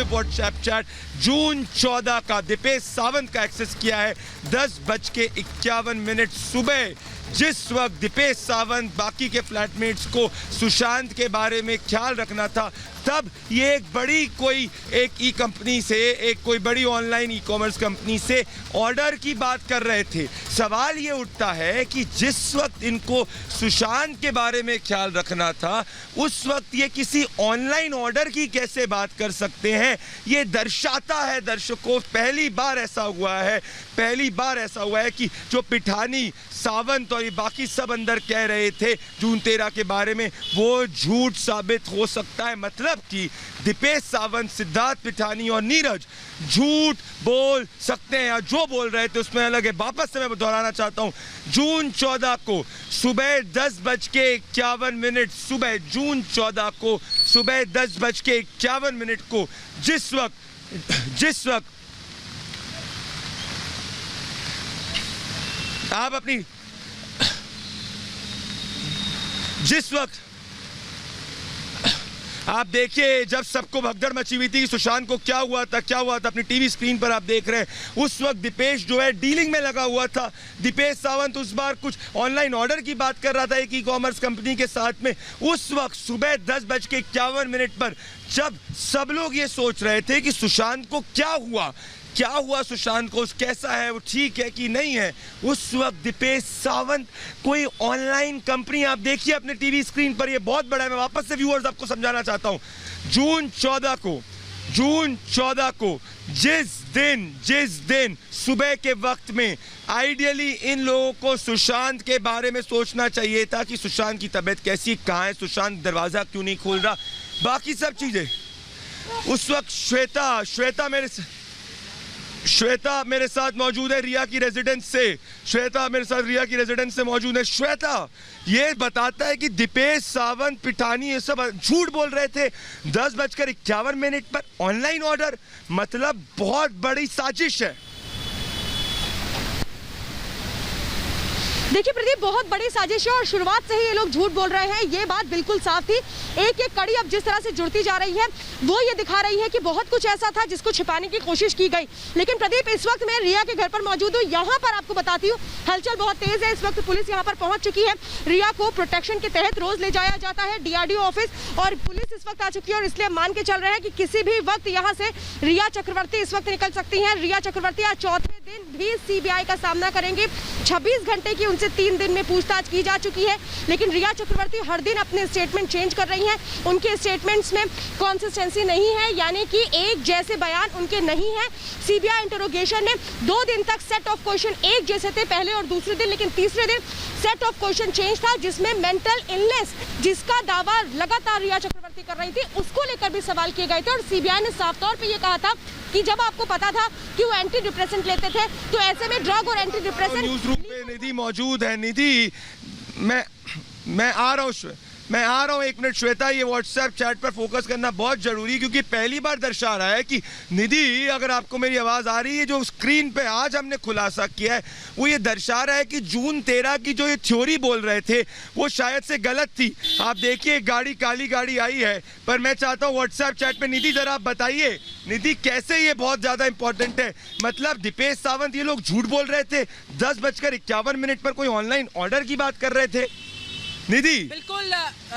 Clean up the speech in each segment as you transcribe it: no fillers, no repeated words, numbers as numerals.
WhatsApp chat जून 14 का दीपेश सावंत का access किया है 10:51 सुबह। जिस वक्त दीपेश सावंत बाकी के फ्लैटमेट्स को सुशांत के बारे में ख्याल रखना था, तब ये एक बड़ी कोई एक ई कंपनी से, एक कोई बड़ी ऑनलाइन ई कॉमर्स कंपनी से ऑर्डर की बात कर रहे थे। सवाल ये उठता है कि जिस वक्त इनको सुशांत के बारे में ख्याल रखना था, उस वक्त ये किसी ऑनलाइन ऑर्डर की कैसे बात कर सकते हैं? ये दर्शाता है दर्शकों, पहली बार ऐसा हुआ है कि जो पिठानी, सावंत और ये बाकी सब अंदर कह रहे थे जून 13 के बारे में, वो झूठ साबित हो सकता है। मतलब कि दीपेश सावंत, सिद्धार्थ पिठानी और नीरज झूठ बोल सकते हैं, या जो बोल रहे थे उसमें अलग है। वापस से मैं दोहराना चाहता हूं, जून 14 को सुबह 10:51 सुबह जून 14 को सुबह 10:51 को जिस वक्त आप अपनी आप देखिए, जब सबको भगदड़ मची हुई थी सुशांत को क्या हुआ था अपनी टीवी स्क्रीन पर आप देख रहे हैं, उस वक्त दीपेश जो है डीलिंग में लगा हुआ था। दीपेश सावंत उस बार कुछ ऑनलाइन ऑर्डर की बात कर रहा था एक ई कॉमर्स कंपनी के साथ में। उस वक्त सुबह 10:51 पर जब सब लोग ये सोच रहे थे कि सुशांत को क्या हुआ सुशांत को, कैसा है, वो ठीक है कि नहीं है, उस वक्त दीपेश सावंत कोई ऑनलाइन कंपनी, आप देखिए अपने टीवी स्क्रीन पर, ये बहुत बड़ा है। मैं वापस से व्यूअर्स आपको समझाना चाहता हूं, जून 14 को जिस दिन सुबह के वक्त में आइडियली इन लोगों को सुशांत के बारे में सोचना चाहिए था कि सुशांत की तबीयत कैसी, कहाँ है सुशांत, दरवाजा क्यों नहीं खोल रहा, बाकी सब चीजें। उस वक्त श्वेता मेरे साथ मौजूद है रिया की रेजिडेंस से मौजूद है। श्वेता, ये बताता है कि दीपेश सावंत, पिठानी ये सब झूठ बोल रहे थे 10:51 पर ऑनलाइन ऑर्डर, मतलब बहुत बड़ी साजिश है। देखिए प्रदीप, बहुत बड़ी साजिश है और शुरुआत से ही ये लोग झूठ बोल रहे हैं, ये बात बिल्कुल साफ थी। एक एक कड़ी अब जिस तरह से जुड़ती जा रही है वो ये दिखा रही है कि बहुत कुछ ऐसा था जिसको छिपाने की कोशिश की गई। लेकिन प्रदीप, इस वक्त मैं रिया के घर पर मौजूद हूँ। यहाँ पर आपको बताती हूँ हलचल बहुत तेज है। इस वक्त पुलिस यहाँ पर पहुंच चुकी है। रिया को प्रोटेक्शन के तहत रोज ले जाया जाता है DRDO ऑफिस, और पुलिस इस वक्त आ चुकी है और इसलिए मान के चल रहे हैं कि किसी भी वक्त यहाँ से रिया चक्रवर्ती इस वक्त निकल सकती है। रिया चक्रवर्ती आज चौथे दिन भी CBI का सामना करेंगे। 26 घंटे की उनसे 3 दिन में पूछताछ की जा चुकी है, लेकिन रिया चक्रवर्ती हर दिन अपने स्टेटमेंट चेंज कर रही हैं। उनके स्टेटमेंट्स में कंसिस्टेंसी नहीं है, यानी कि एक जैसे बयान उनके नहीं है। CBI इंटरोगेशन ने 2 दिन तक सेट ऑफ क्वेश्चन एक जैसे थे पहले और दूसरे दिन, लेकिन तीसरे दिन सेट ऑफ क्वेश्चन चेंज था, जिसमें मेंटल इलनेस जिसका दावा लगातार रिया चक्रवर्ती कर रही थी उसको लेकर भी सवाल किए गए थे। और CBI ने साफ तौर पे ये कहा था कि जब आपको पता था कि वो एंटी डिप्रेसेंट लेते थे, तो ऐसे में ड्रग और एंटी डिप्रेसेंट। न्यूज रूम पे निधि मौजूद है। निधि, मैं आ रहा हूँ 1 मिनट। श्वेता, ये व्हाट्सएप चैट पर फोकस करना बहुत जरूरी है, क्योंकि पहली बार दर्शा रहा है कि निधि, अगर आपको मेरी आवाज आ रही है, जो स्क्रीन पे आज हमने खुलासा किया है वो ये दर्शा रहा है कि जून 13 की जो ये थ्योरी बोल रहे थे वो शायद से गलत थी। आप देखिए गाड़ी, काली गाड़ी आई है, पर मैं चाहता हूँ व्हाट्सएप चैट पे निधि जरा आप बताइए, निधि कैसे ये बहुत ज्यादा इंपॉर्टेंट है। मतलब दीपेश सावंत, ये लोग झूठ बोल रहे थे, 10:51 पर कोई ऑनलाइन ऑर्डर की बात कर रहे थे। निधि, बिल्कुल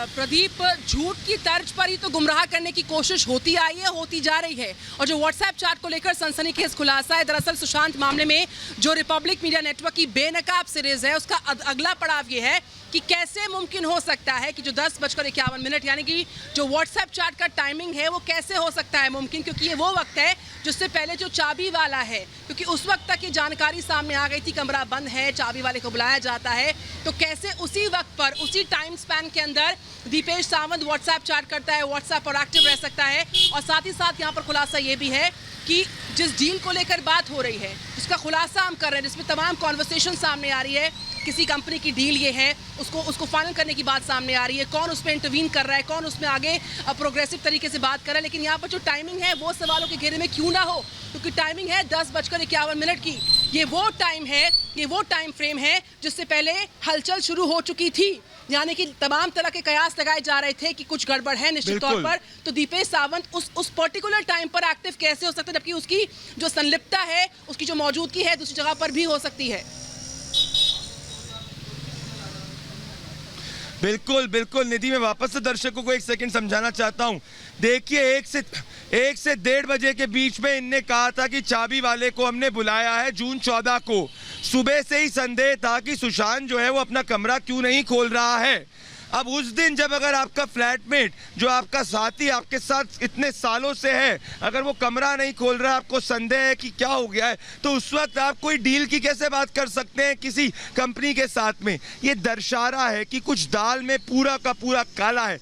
प्रदीप, झूठ की तर्ज पर ही तो गुमराह करने की कोशिश होती आई है, होती जा रही है। और जो व्हाट्सएप चैट को लेकर सनसनीखेज खुलासा है, दरअसल सुशांत मामले में जो रिपब्लिक मीडिया नेटवर्क की बेनकाब सीरीज है उसका अगला पड़ाव ये है कि कैसे मुमकिन हो सकता है कि जो 10:51 यानी कि जो व्हाट्सएप चैट का टाइमिंग है वो कैसे हो सकता है मुमकिन, क्योंकि ये वो वक्त है जिससे पहले जो चाबी वाला है, क्योंकि उस वक्त तक ये जानकारी सामने आ गई थी कमरा बंद है, चाबी वाले को बुलाया जाता है, तो कैसे उसी वक्त पर उसी टाइम स्पैन के अंदर दीपेश सावंत व्हाट्सएप चैट करता है, व्हाट्सएप पर एक्टिव रह सकता है। और साथ ही साथ यहाँ पर खुलासा ये भी है कि जिस डील को लेकर बात हो रही है, जिसका खुलासा हम कर रहे हैं, जिसमें तमाम कॉन्वर्सेशन सामने आ रही है, किसी कंपनी की डील ये है, उसको फाइनल करने की बात सामने आ रही है, कौन उसमें इंटरवीन कर रहा है, कौन उसमें आगे प्रोग्रेसिव तरीके से बात कर रहा है। लेकिन यहाँ पर जो टाइमिंग है वो सवालों के घेरे में क्यों ना हो, क्योंकि टाइमिंग है 10:51 की। ये वो टाइम है, ये वो टाइम फ्रेम है जिससे पहले हलचल शुरू हो चुकी थी। यानी कि तमाम तरह के कयास लगाए जा रहे थे कि कुछ गड़बड़ है निश्चित तौर बिल्कुल। पर। तो दीपेश सावंत उस पर्टिकुलर टाइम पर एक्टिव कैसे हो सकता है, जबकि उसकी जो संलिप्तता है, उसकी जो मौजूदगी है दूसरी जगह पर भी हो सकती है। बिल्कुल बिल्कुल निधि, मैं वापस से दर्शकों को एक सेकंड समझाना चाहता हूं। देखिए, 1 से 1:30 बजे के बीच में इनने कहा था कि चाबी वाले को हमने बुलाया है जून 14 को। सुबह से ही संदेह था कि सुशांत जो है वो अपना कमरा क्यों नहीं खोल रहा है। अब उस दिन जब अगर आपका फ्लैटमेट जो आपका साथी आपके साथ इतने सालों से है, अगर वो कमरा नहीं खोल रहा, आपको संदेह है कि क्या हो गया है, तो उस वक्त आप कोई डील की कैसे बात कर सकते हैं किसी कंपनी के साथ में। ये दर्शा रहा है कि कुछ दाल में पूरा का पूरा काला है।